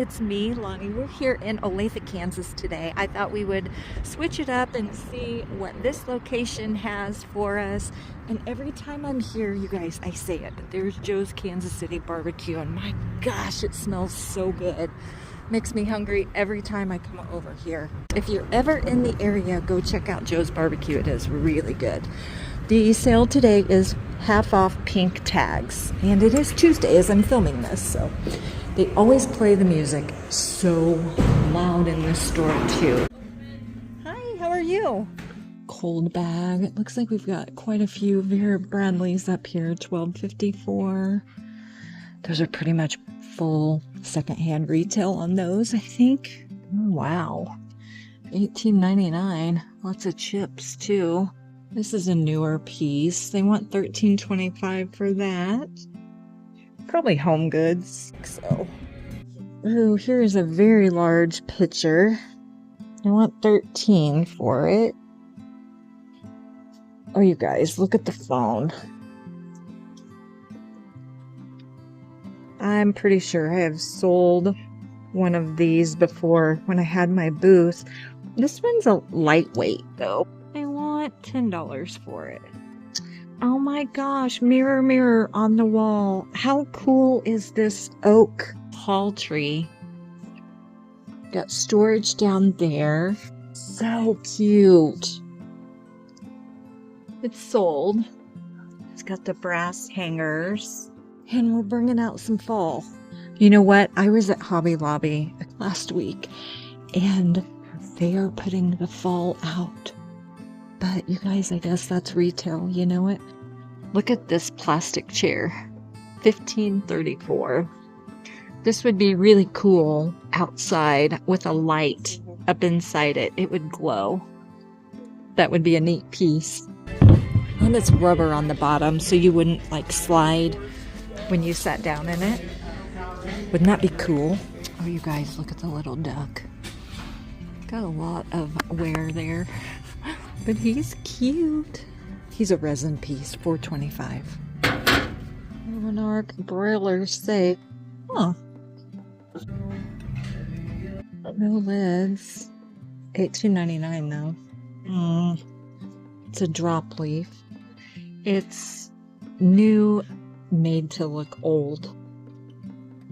It's me, Lonnie. We're here in Olathe, Kansas today. I thought we would switch it up and see what this location has for us. And every time I'm here, you guys, I say it, there's Joe's Kansas City barbecue, and my gosh, it smells so good. Makes me hungry every time I come over here. If you're ever in the area, go check out Joe's barbecue. It is really good. The sale today is half off pink tags, and it is Tuesday as I'm filming this, so they always play the music so loud in this store too. Hi, how are you? Cold bag. It looks like we've got quite a few Vera Bradleys up here. $12.54. Those are pretty much full secondhand retail on those, I think. Oh, wow. $18.99. Lots of chips too. This is a newer piece. They want $13.25 for that. Probably home goods. So, ooh, here's a very large pitcher. I want $13 for it. Oh, you guys, look at the phone. I'm pretty sure I have sold one of these before when I had my booth. This one's a lightweight though. I want $10 for it. Oh my gosh, mirror, mirror on the wall. How cool is this oak tall tree? Got storage down there. So cute. It's sold. It's got the brass hangers. And we're bringing out some fall. You know what? I was at Hobby Lobby last week and they are putting the fall out. But you guys, I guess that's retail, you know it? Look at this plastic chair, $15.34. This would be really cool outside with a light up inside it. It would glow. That would be a neat piece. And it's rubber on the bottom so you wouldn't like slide when you sat down in it. Wouldn't that be cool? Oh, you guys, look at the little duck. Got a lot of wear there. But he's cute. He's a resin piece, $4.25. Monarch broiler safe. Huh. No lids. $18.99 though. It's a drop leaf. It's new, made to look old.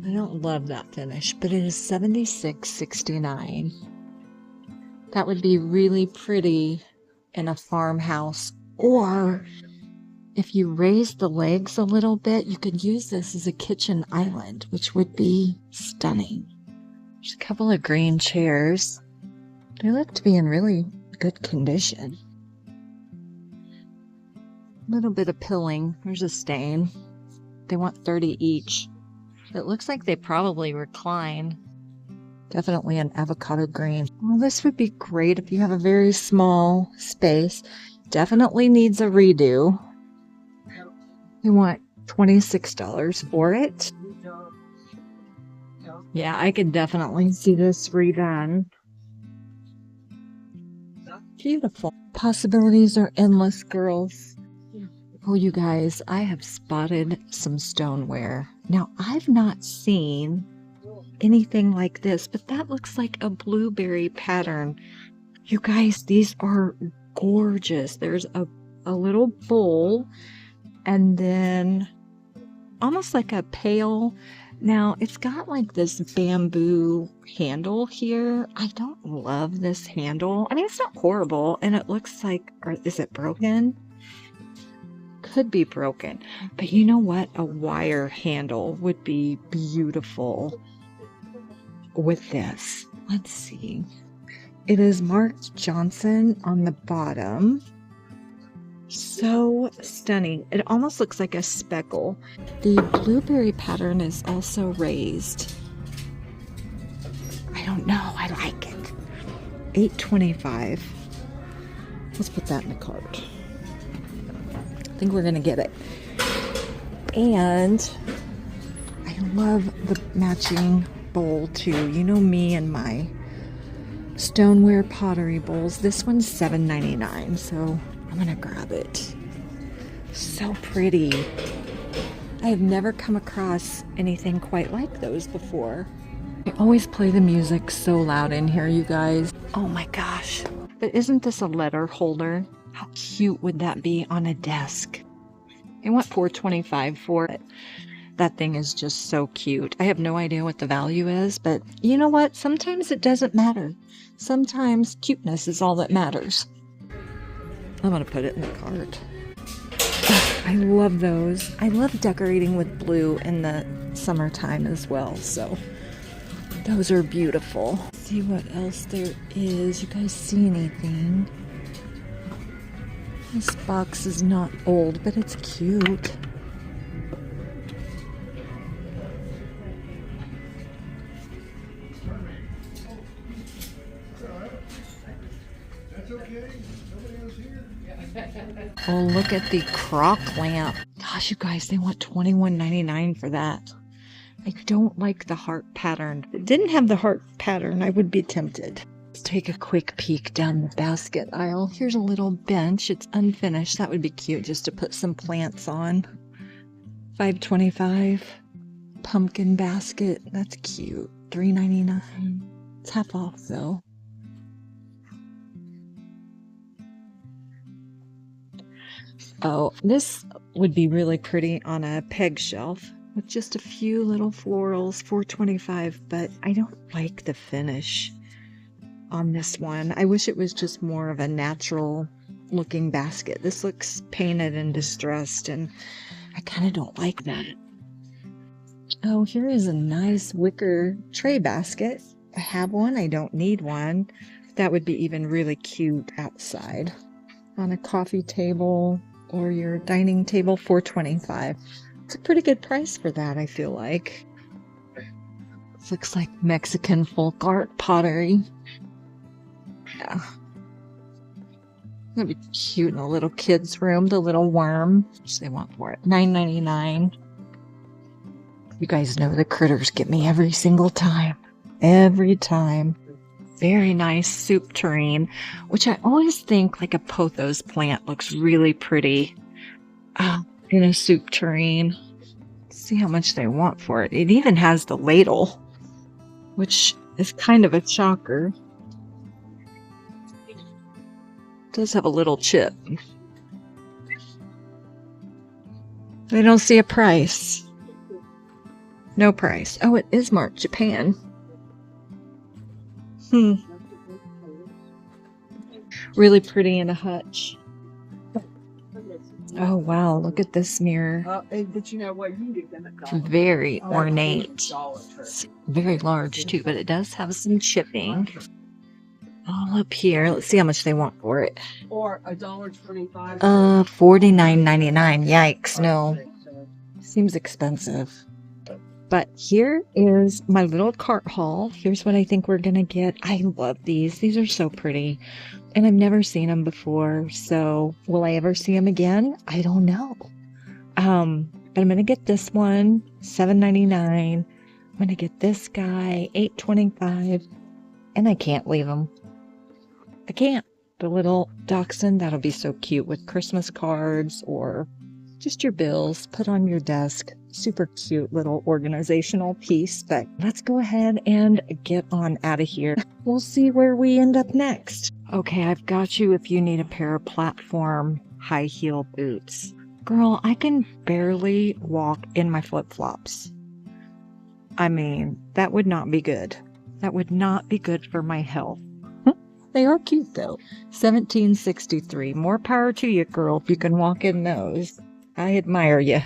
I don't love that finish, but it is $76.69. That would be really pretty in a farmhouse, or if you raise the legs a little bit, you could use this as a kitchen island, which would be stunning. There's a couple of green chairs. They look to be in really good condition. A little bit of pilling. There's a stain. They want $30 each. It looks like they probably recline. Definitely an avocado green. Well, this would be great if you have a very small space. Definitely needs a redo. They want $26 for it. Yeah, I could definitely see this redone. Beautiful. Possibilities are endless, girls. Oh, you guys, I have spotted some stoneware. Now, I've not seen anything like this, but that looks like a blueberry pattern. You guys, these are gorgeous. There's a little bowl and then almost like a pail. Now, it's got like this bamboo handle here. I don't love this handle. I mean, it's not horrible, and it looks like, or is it broken? Could be broken, but you know what? A wire handle would be beautiful with this. Let's see. It is marked Johnson on the bottom. So stunning. It almost looks like a speckle. The blueberry pattern is also raised. I don't know. I like it. $8.25. Let's put that in the cart. I think we're gonna get it. And I love the matching bowl too. You know me and my stoneware pottery bowls. This one's $7.99, so I'm gonna grab it. So pretty. I have never come across anything quite like those before. I always play the music so loud in here, you guys. Oh my gosh. But isn't this a letter holder? How cute would that be on a desk? I want $4.25 for it. That thing is just so cute. I have no idea what the value is, but you know what? Sometimes it doesn't matter. Sometimes cuteness is all that matters. I'm gonna put it in the cart. I love those. I love decorating with blue in the summertime as well, so those are beautiful. Let's see what else there is. You guys see anything? This box is not old, but it's cute. Oh, look at the crock lamp. Gosh, you guys, they want $21.99 for that. I don't like the heart pattern. If it didn't have the heart pattern, I would be tempted. Let's take a quick peek down the basket aisle. Here's a little bench. It's unfinished. That would be cute just to put some plants on. $5.25. Pumpkin basket. That's cute. $3.99. It's half off though. Oh, this would be really pretty on a peg shelf with just a few little florals, $4.25, but I don't like the finish on this one. I wish it was just more of a natural looking basket. This looks painted and distressed, and I kind of don't like that. Oh, here is a nice wicker tray basket. I have one, I don't need one. That would be even really cute outside on a coffee table or your dining table. $4.25. It's a pretty good price for that, I feel like. This looks like Mexican folk art pottery. Yeah. That'd be cute in a little kid's room, the little worm. How much they want for it? $9.99. You guys know the critters get me every single time. Every time. Very nice soup tureen, which I always think like a pothos plant looks really pretty in a soup tureen. Let's see how much they want for it. It even has the ladle, which is kind of a shocker. It does have a little chip. I don't see a price. No price. Oh, it is marked Japan. Really pretty in a hutch. Oh wow, look at this mirror. But you know what? You can get them at Dollar Tree. Very ornate. It's very large too, but it does have some chipping. All up here. Let's see how much they want for it. Or $1.25. $49.99. Yikes, no. Seems expensive. But here is my little cart haul. Here's what I think we're going to get. I love these. These are so pretty. And I've never seen them before. So will I ever see them again? I don't know. But I'm going to get this one, $7.99. I'm going to get this guy, $8.25. And I can't leave them. I can't. The little dachshund, that'll be so cute with Christmas cards or just your bills, put on your desk. Super cute little organizational piece, but let's go ahead and get on out of here. We'll see where we end up next. Okay, I've got you if you need a pair of platform high heel boots. Girl, I can barely walk in my flip-flops. I mean, that would not be good. That would not be good for my health. They are cute though. $17.63. More power to you, girl, if you can walk in those. I admire you.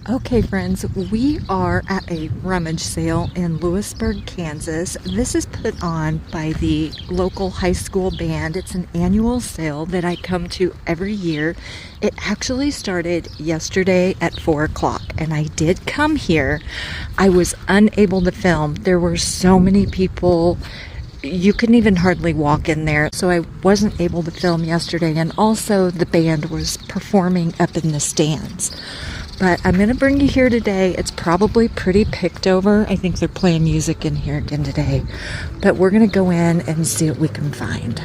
Okay, friends, we are at a rummage sale in Lewisburg, Kansas. This is put on by the local high school band. It's an annual sale that I come to every year. It actually started yesterday at 4 o'clock, and I did come here. I was unable to film. There were so many people. You couldn't even hardly walk in there, so I wasn't able to film yesterday, and also the band was performing up in the stands. But I'm going to bring you here today. It's probably pretty picked over. I think they're playing music in here again today. But we're going to go in and see what we can find.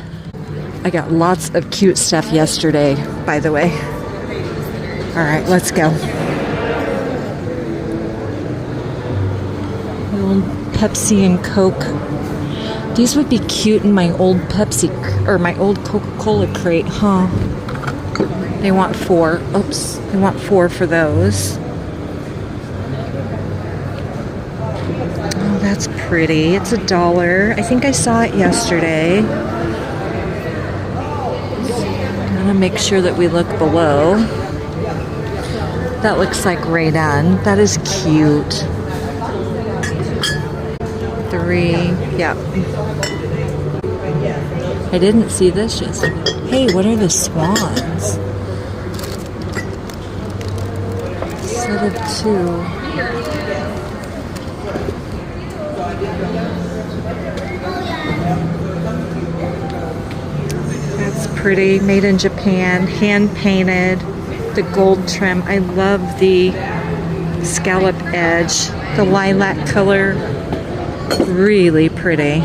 I got lots of cute stuff yesterday, by the way. All right, let's go. Little Pepsi and Coke. These would be cute in my old Pepsi or my old Coca-Cola crate, huh? They want 4. Oops, they want 4 for those. Oh, that's pretty. It's $1. I think I saw it yesterday. Gotta make sure that we look below. That looks like Raydon. That is cute. 3, yeah. I didn't see this yesterday. Hey, what are the swans? Set of 2. That's pretty. Made in Japan, hand painted. The gold trim. I love the scallop edge. The lilac color. Really pretty.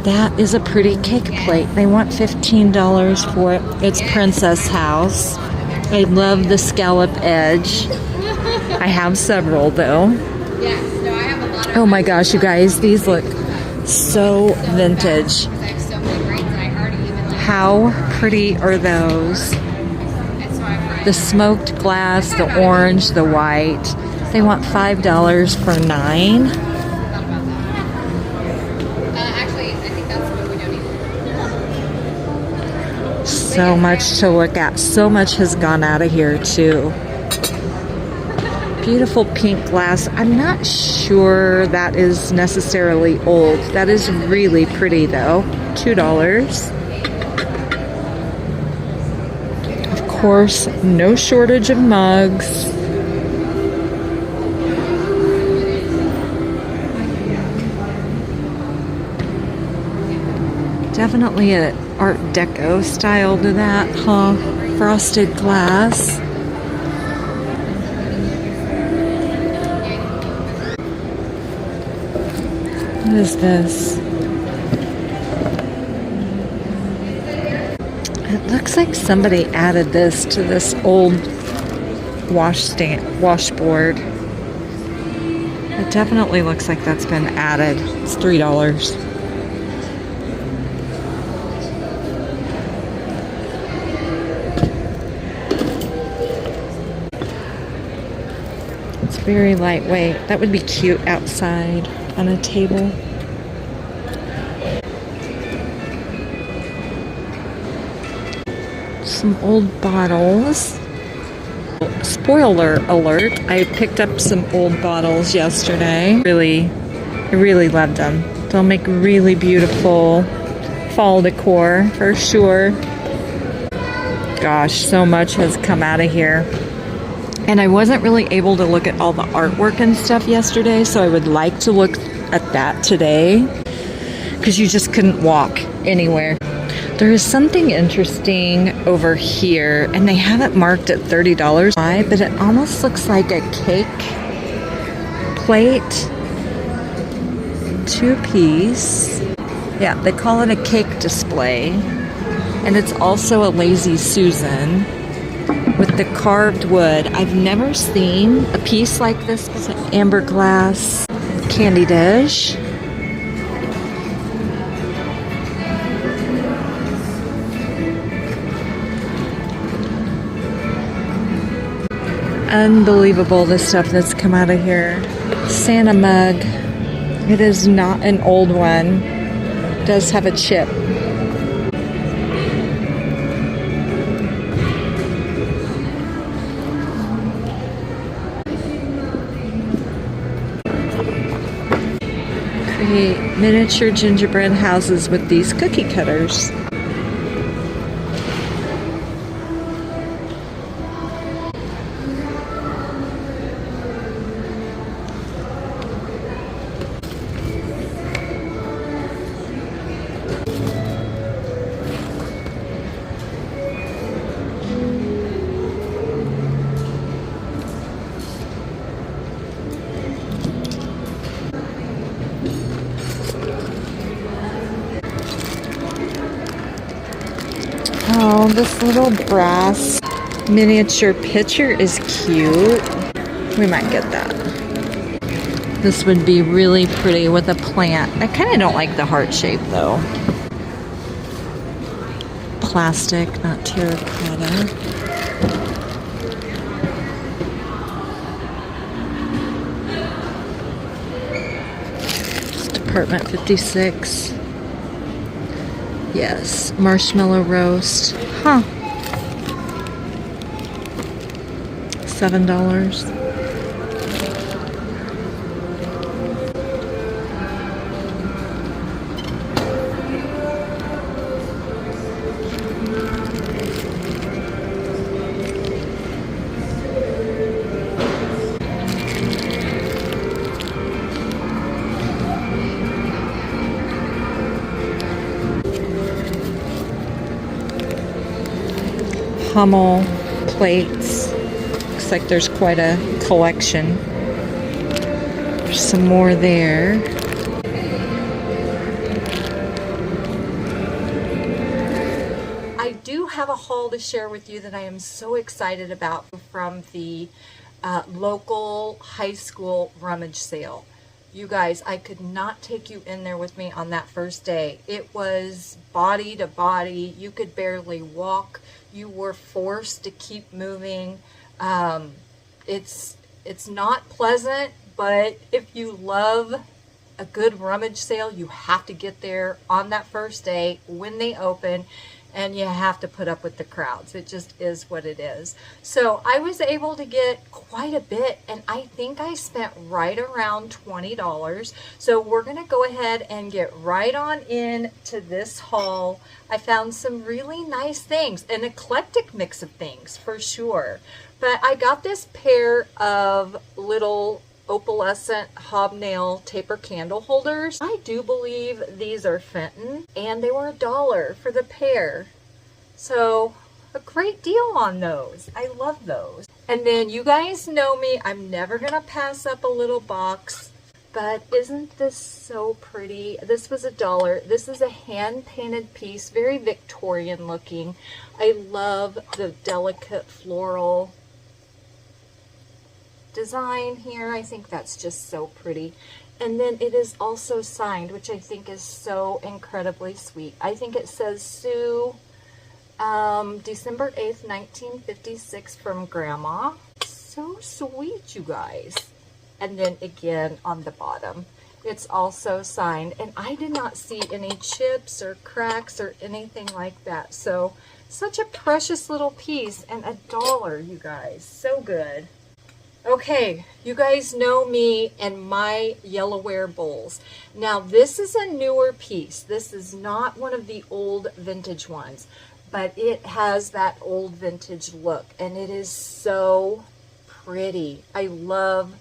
That is a pretty cake plate. They want $15 for it. It's Princess House. I love the scallop edge. I have several though. Oh my gosh, you guys, these look so vintage. How pretty are those? The smoked glass, the orange, the white. They want $5 for 9. So much to look at. So much has gone out of here too. Beautiful pink glass. I'm not sure that is necessarily old. That is really pretty though. $2. Of course, no shortage of mugs. Definitely an Art Deco style to that, huh? Frosted glass. What is this? It looks like somebody added this to this old washboard. It definitely looks like that's been added. It's $3. It's very lightweight. That would be cute outside on a table. Some old bottles. Spoiler alert, I picked up some old bottles yesterday. I really loved them. They'll make really beautiful fall decor for sure. Gosh, so much has come out of here. And I wasn't really able to look at all the artwork and stuff yesterday, so I would like to look at that today because you just couldn't walk anywhere. There is something interesting over here, and they have it marked at $30. But it almost looks like a cake plate, 2-piece. Yeah, they call it a cake display. And it's also a Lazy Susan with the carved wood. I've never seen a piece like this. It's an amber glass candy dish. Unbelievable, the stuff that's come out of here. Santa mug. It is not an old one. It does have a chip. Create miniature gingerbread houses with these cookie cutters. Oh, this little brass Miniature pitcher is cute. We might get that. This would be really pretty with a plant. I kind of don't like the heart shape though. Plastic, not terracotta. It's Department 56. Yes, marshmallow roast. Huh. $7. Hummel plates. Looks like there's quite a collection. There's some more there. I do have a haul to share with you that I am so excited about from the local high school rummage sale. You guys, I could not take you in there with me on that first day. It was body to body. You could barely walk. You were forced to keep moving. It's not pleasant, but if you love a good rummage sale, you have to get there on that first day when they open, and you have to put up with the crowds. It just is what it is. So I was able to get quite a bit, and I think I spent right around $20. So we're gonna go ahead and get right on in to this haul. I found some really nice things, an eclectic mix of things for sure. But I got this pair of little opalescent hobnail taper candle holders. I do believe these are Fenton, and they were $1 for the pair. So a great deal on those. I love those. And then you guys know me, I'm never gonna pass up a little box. But isn't this so pretty? This was $1. This is a hand-painted piece, very Victorian looking. I love the delicate floral design here. I think that's just so pretty. And then it is also signed, which I think is so incredibly sweet. I think it says Sue, December 8th, 1956 from Grandma. So sweet, you guys. And then again on the bottom, it's also signed. And I did not see any chips or cracks or anything like that. So such a precious little piece, and $1, you guys. So good. Okay, you guys know me and my Yellowware bowls. Now this is a newer piece. This is not one of the old vintage ones, but it has that old vintage look, and it is so pretty. I love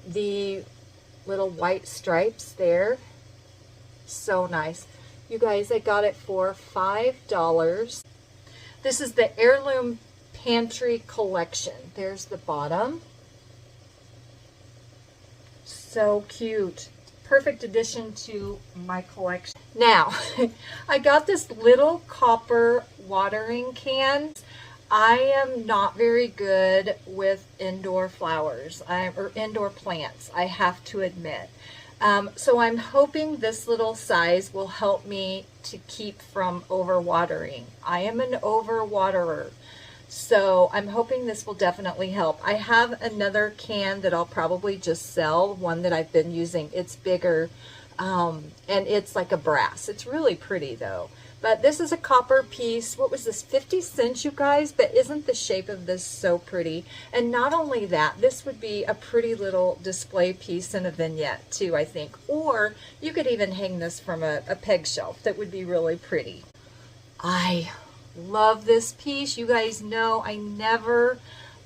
the little white stripes there. So nice. You guys, I got it for $5. This is the Heirloom Pantry Collection. There's the bottom. So cute. Perfect addition to my collection. Now, I got this little copper watering can. I am not very good with indoor flowers or indoor plants, I have to admit. So I'm hoping this little size will help me to keep from overwatering. I am an overwaterer. So I'm hoping this will definitely help. I have another can that I'll probably just sell, one that I've been using. It's bigger, and it's like a brass. It's really pretty though. But this is a copper piece. What was this, 50 cents, you guys? But isn't the shape of this so pretty? And not only that, this would be a pretty little display piece in a vignette too, I think. Or you could even hang this from a peg shelf. That would be really pretty. I love this piece. You guys know I never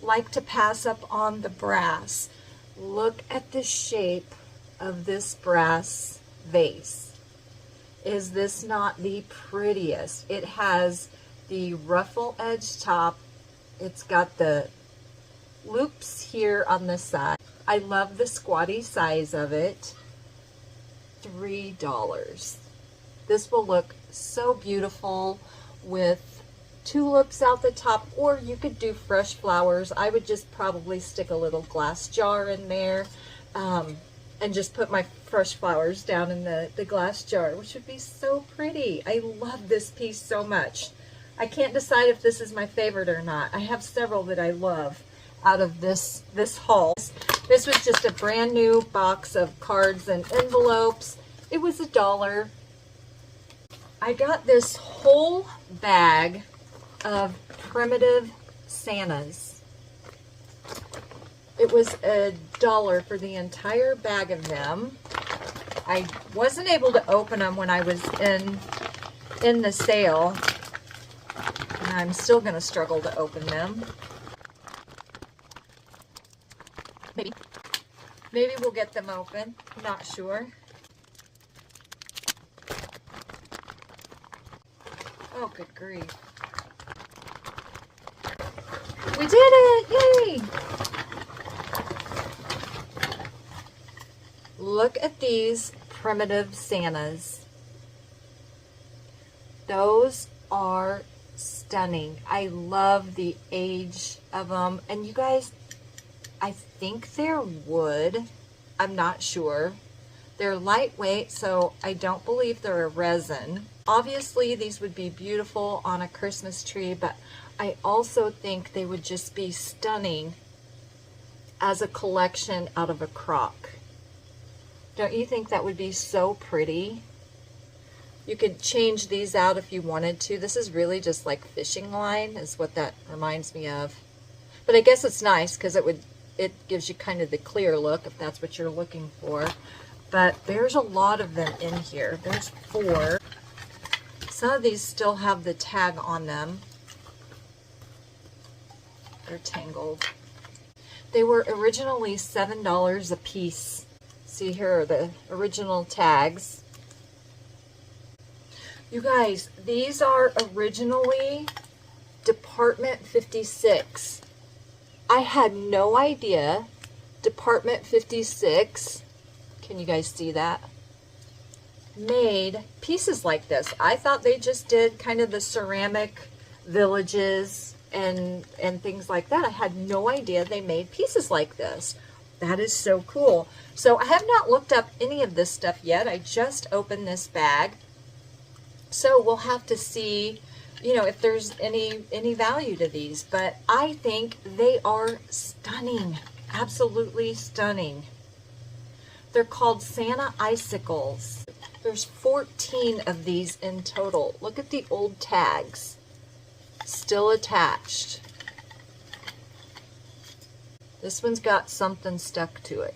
like to pass up on the brass. Look at the shape of this brass vase. Is this not the prettiest? It has the ruffle edge top. It's got the loops here on the side. I love the squatty size of it. $3. This will look so beautiful with tulips out the top, or you could do fresh flowers. I would just probably stick a little glass jar in there, and just put my fresh flowers down in the glass jar, which would be so pretty. I love this piece so much. I can't decide if this is my favorite or not. I have several that I love out of this haul. This was just a brand new box of cards and envelopes. It was $1. I got this whole bag of primitive Santas. It was $1 for the entire bag of them. I wasn't able to open them when I was in the sale, and I'm still going to struggle to open them. Maybe we'll get them open. Not sure. Oh, good grief. We did it! Yay! Look at these primitive Santas. Those are stunning. I love the age of them. And you guys, I think they're wood. I'm not sure. They're lightweight, so I don't believe they're a resin. Obviously, these would be beautiful on a Christmas tree, but I also think they would just be stunning as a collection out of a crock. Don't you think that would be so pretty? You could change these out if you wanted to. This is really just like fishing line is what that reminds me of. But I guess it's nice because it gives you kind of the clear look if that's what you're looking for. But there's a lot of them in here. There's 4. Some of these still have the tag on them. They're tangled. They were originally $7 a piece. See, here are the original tags. You guys, these are originally Department 56. I had no idea Department 56, can you guys see that, made pieces like this. I thought they just did kind of the ceramic villages and things like that. I had no idea they made pieces like this. That is so cool. So I have not looked up any of this stuff yet. I just opened this bag. So we'll have to see, you know, if there's any value to these. But I think they are stunning. Absolutely stunning. They're called Santa icicles. There's 14 of these in total. Look at the old tags. Still attached. This one's got something stuck to it.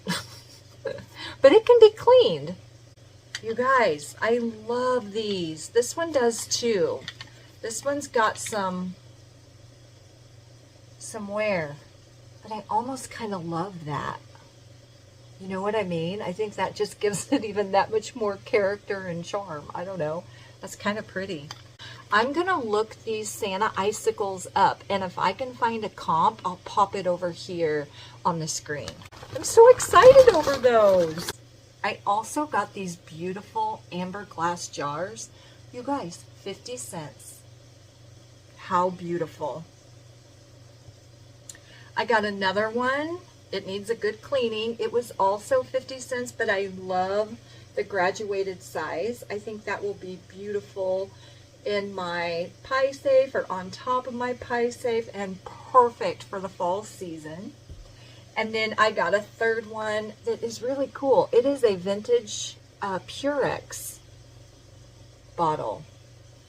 But it can be cleaned. You guys, I love these. This one does too. This one's got some wear. But I almost kind of love that. You know what I mean? I think that just gives it even that much more character and charm. I don't know. That's kind of pretty. I'm going to look these Santa icicles up, and if I can find a comp, I'll pop it over here on the screen. I'm so excited over those. I also got these beautiful amber glass jars. You guys, 50 cents. How beautiful. I got another one. It needs a good cleaning. It was also 50 cents, but I love the graduated size. I think that will be beautiful in my pie safe or on top of my pie safe, and perfect for the fall season. And then I got a third one that is really cool. It is a vintage Purex bottle,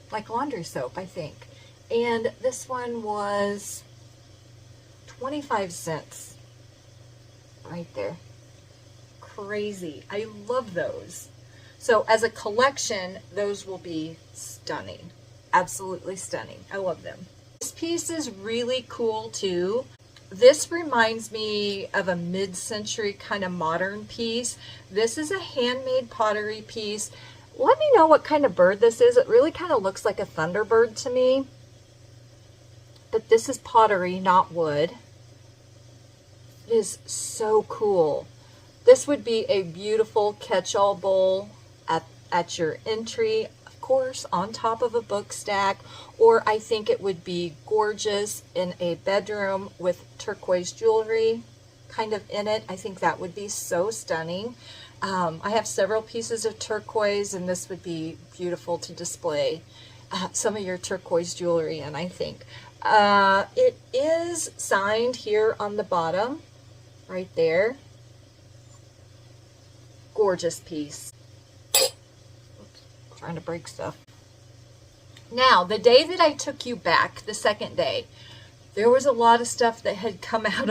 like laundry soap, I think. And this one was 25 cents. Right there. Crazy. I love those. So as a collection, those will be stunning. Absolutely stunning. I love them. This piece is really cool too. This reminds me of a mid-century kind of modern piece. This is a handmade pottery piece. Let me know what kind of bird this is. It really kind of looks like a thunderbird to me. But this is pottery, not wood. It is so cool. This would be a beautiful catch-all bowl at your entry. Of course, on top of a book stack, or I think it would be gorgeous in a bedroom with turquoise jewelry kind of in it. I think that would be so stunning. I have several pieces of turquoise, and this would be beautiful to display some of your turquoise jewelry in, I think. It is signed here on the bottom, right there. Gorgeous piece. Oops, trying to break stuff. Now, the day that I took you back, the second day, there was a lot of stuff that had come out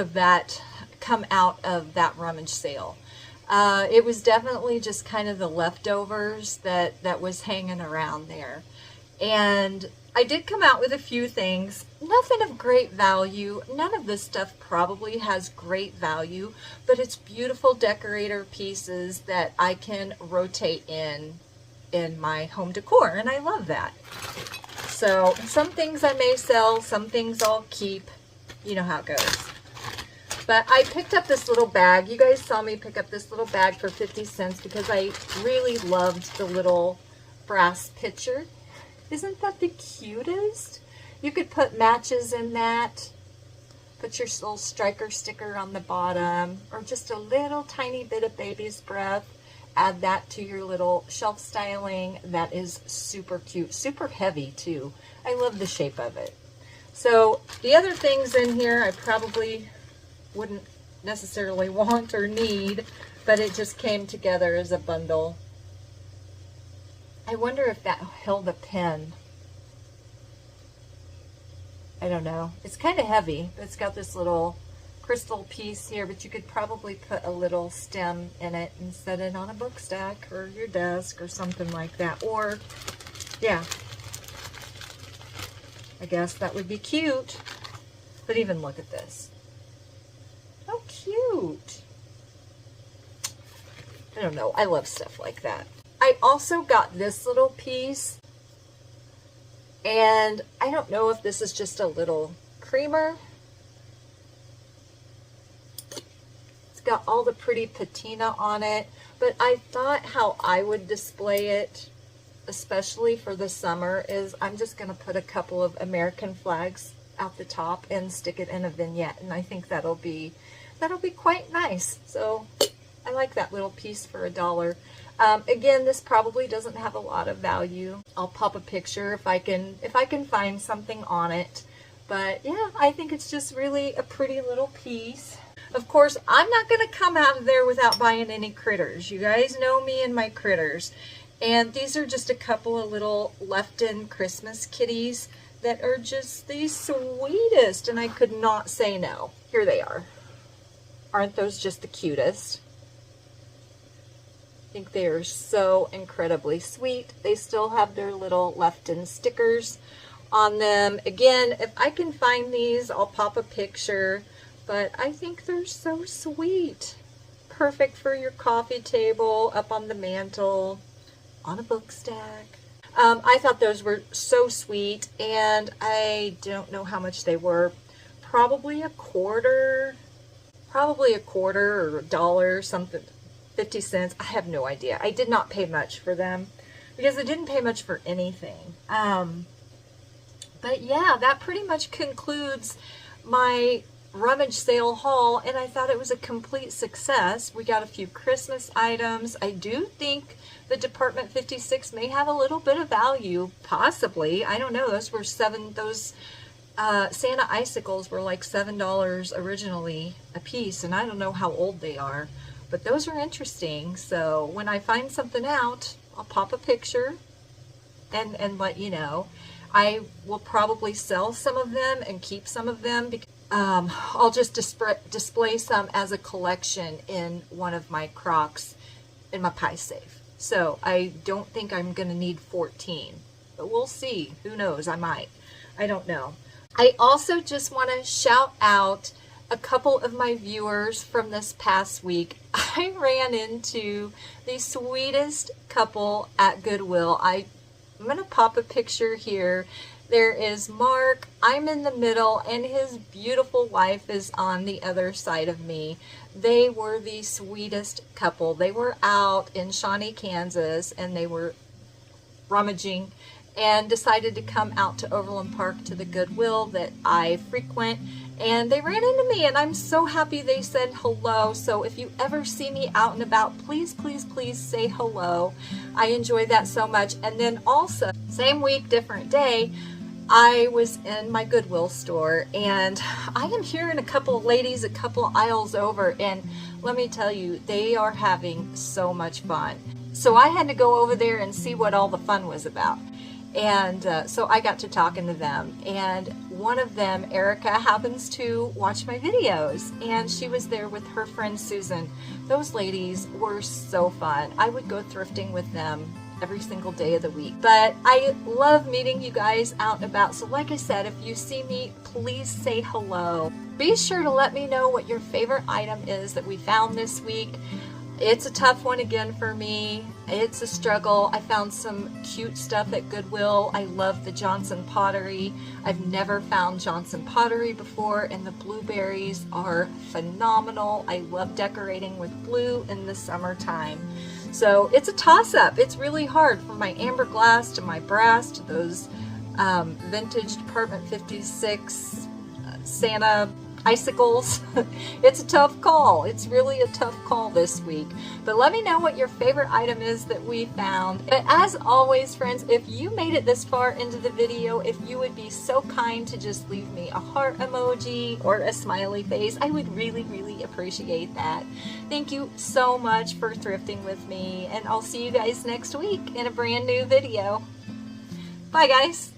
of that rummage sale. It was definitely just kind of the leftovers that was hanging around there. And I did come out with a few things, nothing of great value. None of this stuff probably has great value, but it's beautiful decorator pieces that I can rotate in my home decor, and I love that. So some things I may sell, some things I'll keep. You know how it goes. But I picked up this little bag. You guys saw me pick up this little bag for 50 cents because I really loved the little brass pitcher. Isn't that the cutest? You could put matches in that. Put your little striker sticker on the bottom, or just a little tiny bit of baby's breath. Add that to your little shelf styling. That is super cute, super heavy too. I love the shape of it. So the other things in here I probably wouldn't necessarily want or need, but it just came together as a bundle. I wonder if that held a pen. I don't know. It's kind of heavy. It's got this little crystal piece here, but you could probably put a little stem in it and set it on a book stack or your desk or something like that. Or, yeah, I guess that would be cute. But even look at this. How cute. I don't know. I love stuff like that. I also got this little piece, and I don't know if this is just a little creamer. It's got all the pretty patina on it, but I thought how I would display it, especially for the summer, is I'm just going to put a couple of American flags out the top and stick it in a vignette, and I think that'll be quite nice. So I like that little piece for $1. Again, this probably doesn't have a lot of value. I'll pop a picture if I can find something on it. But yeah, I think it's just really a pretty little piece. Of course, I'm not going to come out of there without buying any critters. You guys know me and my critters. And these are just a couple of little left-in Christmas kitties that are just the sweetest, and I could not say no. Here they are. Aren't those just the cutest? I think they are so incredibly sweet. They still have their little left-in stickers on them. Again, if I can find these, I'll pop a picture, but I think they're so sweet. Perfect for your coffee table, up on the mantle, on a book stack. I thought those were so sweet, and I don't know how much they were. Probably a quarter or $1, something, 50 cents. I have no idea. I did not pay much for them because I didn't pay much for anything. But yeah, that pretty much concludes my rummage sale haul, and I thought it was a complete success. We got a few Christmas items. I do think the Department 56 may have a little bit of value, possibly. I don't know. Those Santa icicles were like $7 originally a piece, and I don't know how old they are, but those are interesting. So when I find something out, I'll pop a picture and let you know. I will probably sell some of them and keep some of them because I'll just display some as a collection in one of my Crocs in my pie safe. So I don't think I'm going to need 14, but we'll see. Who knows? I might. I don't know. I also just want to shout out a couple of my viewers from this past week. I ran into the sweetest couple at Goodwill. I'm going to pop a picture here. There is Mark, I'm in the middle, and his beautiful wife is on the other side of me. They were the sweetest couple. They were out in Shawnee, Kansas, and they were rummaging and decided to come out to Overland Park to the Goodwill that I frequent, and they ran into me, and I'm so happy they said hello. So if you ever see me out and about, please, please, please say hello. I enjoy that so much. And then also, same week, different day, I was in my Goodwill store, and I am hearing a couple of ladies a couple aisles over, and let me tell you, they are having so much fun. So I had to go over there and see what all the fun was about. And so I got to talking to them, and one of them, Erica, happens to watch my videos, and she was there with her friend Susan. Those ladies were so fun. I would go thrifting with them every single day of the week. But I love meeting you guys out and about. So like I said, if you see me, please say hello. Be sure to let me know what your favorite item is that we found this week. It's a tough one again for me. It's a struggle. I found some cute stuff at Goodwill. I love the Johnson pottery. I've never found Johnson pottery before, and the blueberries are phenomenal. I love decorating with blue in the summertime. So it's a toss-up. It's really hard, from my amber glass to my brass to those vintage Department 56 Santa icicles. It's a tough call. It's really a tough call this week. But let me know what your favorite item is that we found. But as always, friends, if you made it this far into the video, if you would be so kind to just leave me a heart emoji or a smiley face, I would really, really appreciate that. Thank you so much for thrifting with me, and I'll see you guys next week in a brand new video. Bye, guys.